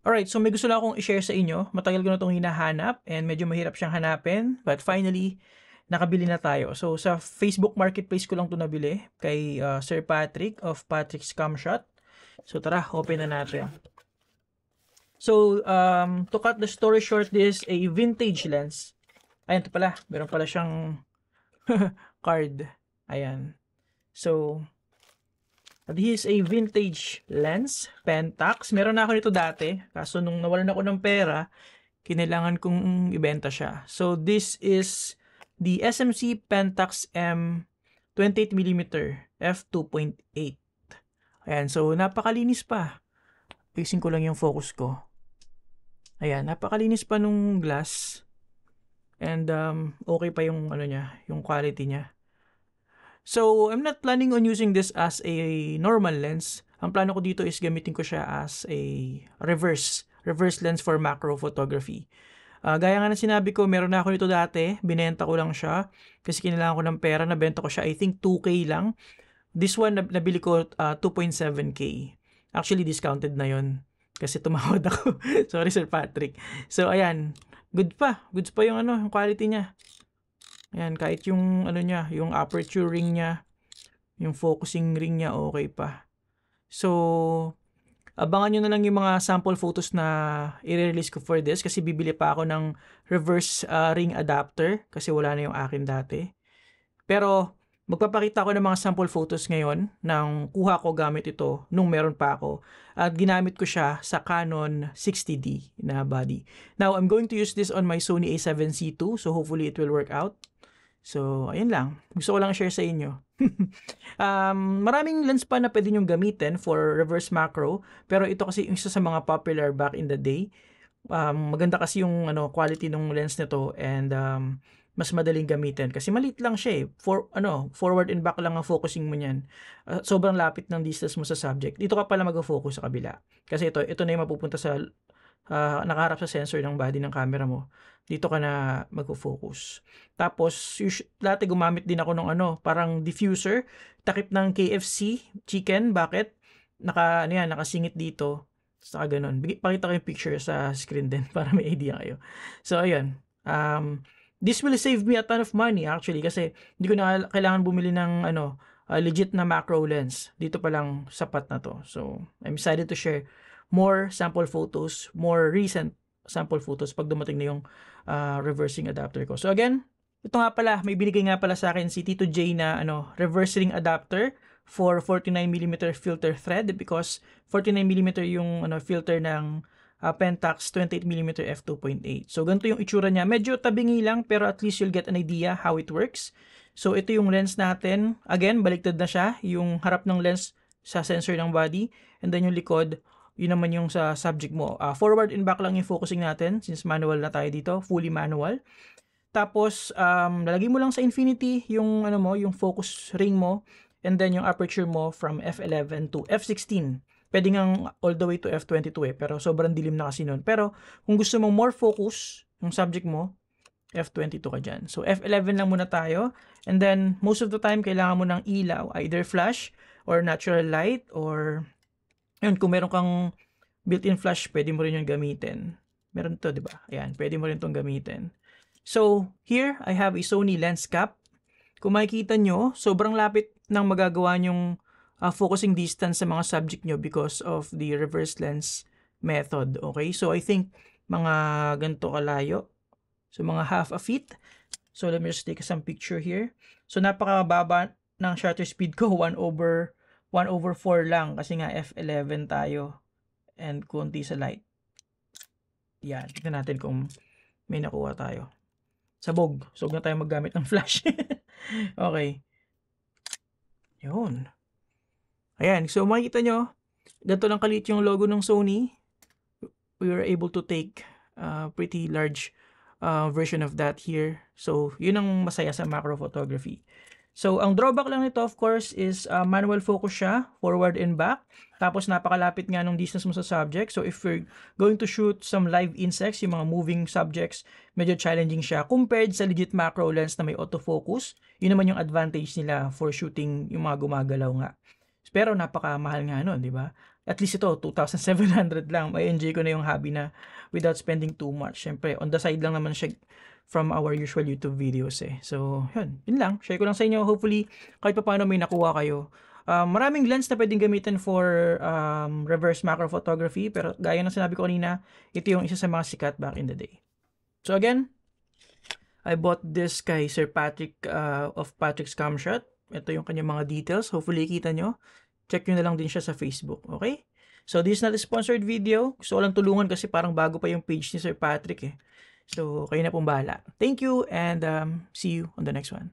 Alright, so may gusto lang akong i-share sa inyo. Matagal ko na itong hinahanap and medyo mahirap siyang hanapin. But finally, nakabili na tayo. So sa Facebook Marketplace ko lang ito nabili kay Sir Patrick of Patrick's Camshot. So tara, open na natin. So to cut the story short, this is a vintage lens. Ayan, ito pala. Meron pala siyang card. Ayan. So, this is a vintage lens, Pentax. Meron na ako nito dati. Kaso nung nawalan ako ng pera, kinailangan kong ibenta siya. So, this is the SMC Pentax M 28mm f2.8. Ayan, so napakalinis pa. Fixing ko lang yung focus ko. Ayan, napakalinis pa nung glass. And okay pa yung ano niya, yung quality niya. So, I'm not planning on using this as a normal lens. Ang plano ko dito is gamitin ko siya as a reverse lens for macro photography. Gaya nga na sinabi ko, meron na ako nito dati. Binenta ko lang siya kasi kinailangan ko ng pera. Nabenta ko siya, I think 2K lang. This one, nabili ko 2.7K. Actually, discounted na yon kasi tumawad ako. Sorry, Sir Patrick. So, ayan. Goods pa yung yung quality niya. Ayan, kahit yung ano niya, yung aperture ring niya, yung focusing ring niya, okay pa. So, abangan nyo na lang yung mga sample photos na i-release ko for this kasi bibili pa ako ng reverse ring adapter kasi wala na yung akin dati. Pero, magpapakita ko ng mga sample photos ngayon ng kuha ko gamit ito nung meron pa ako. At ginamit ko siya sa Canon 60D na body. Now, I'm going to use this on my Sony a7C II, so hopefully it will work out. So, ayun lang. Gusto ko lang share sa inyo. Maraming lens pa na pwede nyong gamitin for reverse macro. Pero ito kasi yung isa sa mga popular back in the day. Maganda kasi yung quality ng lens nito and mas madaling gamitin. Kasi maliit lang siya eh. Forward and back lang ang focusing mo niyan. Sobrang lapit ng distance mo sa subject. Dito ka pala mag-focus sa kabila. Kasi ito na yung mapupunta sa nakaharap sa sensor ng body ng camera mo. Dito ka na mag-focus. Tapos, dati gumamit din ako ng parang diffuser, takip ng KFC chicken. Bakit? Nakasingit dito. Saka ganun. Pakita ko yung picture sa screen din para may idea kayo. So, ayun. This will save me a ton of money actually kasi hindi ko na kailangan bumili ng legit na macro lens. Dito pa lang sapat na to. So, I'm excited to share more sample photos, more recent sample photos pag dumating na yung reversing adapter ko. So again, ito nga pala, may binigay nga pala sa akin si Tito J na reversing adapter for 49mm filter thread because 49mm yung filter ng Pentax 28mm f2.8. So ganito yung itsura niya. Medyo tabingi lang pero at least you'll get an idea how it works. So ito yung lens natin. Again, baliktad na siya. Yung harap ng lens sa sensor ng body and then yung likod yun naman yung sa subject mo. Forward and back lang yung focusing natin since manual na tayo dito, fully manual. Tapos, lalagay mo lang sa infinity yung yung focus ring mo and then yung aperture mo from f11 to f16. Pwede ngang all the way to f22 pero sobrang dilim na kasi nun. Pero kung gusto mong more focus yung subject mo, f22 ka dyan. So, f11 lang muna tayo. And then, most of the time, kailangan mo ng ilaw, either flash or natural light or yun, kung meron kang built-in flash, pwede mo rin yung gamitin. Meron to, di ba? Ayan, pwede mo rin itong gamitin. So, here, I have a Sony lens cap. Kung makikita nyo, sobrang lapit ng magagawa nyong focusing distance sa mga subject nyo because of the reverse lens method. Okay? So, I think mga ganito kalayo. So, mga half a feet. So, let me just take some picture here. So, napakababa ng shutter speed ko, 1/4 lang kasi nga f11 tayo and konti sa light. Yan, tignan natin kung may nakuha tayo. Sabog na tayo maggamit ng flash. Okay. Yun. Ayan, so makikita nyo, ganito lang kaliit yung logo ng Sony. We were able to take a pretty large version of that here. So, yun ang masaya sa macro photography. So, ang drawback lang nito, of course, is manual focus siya, forward and back. Tapos, napakalapit nga nung distance mo sa subject. So, if you're going to shoot some live insects, yung mga moving subjects, medyo challenging siya. Compared sa legit macro lens na may autofocus, yun naman yung advantage nila for shooting yung mga gumagalaw nga. Pero napakamahal nga nun, di ba? At least ito, 2,700 lang. May enjoy ko na yung hobby na without spending too much. Siyempre, on the side lang naman siya from our usual YouTube videos eh. So, yun lang. Share ko lang sa inyo. Hopefully, kahit pa paano may nakuha kayo. Maraming lens na pwedeng gamitin for reverse macro photography. Pero gaya ng sinabi ko kanina, ito yung isa sa mga sikat back in the day. So again, I bought this kay Sir Patrick of Patrick's Camshot. Ito yung kanyang mga details. Hopefully, kita nyo. Check nyo na lang din siya sa Facebook. Okay? So, this is not a sponsored video. Gusto ko lang tulungan kasi parang bago pa yung page ni Sir Patrick eh. So, kayo na pong bahala. Thank you and see you on the next one.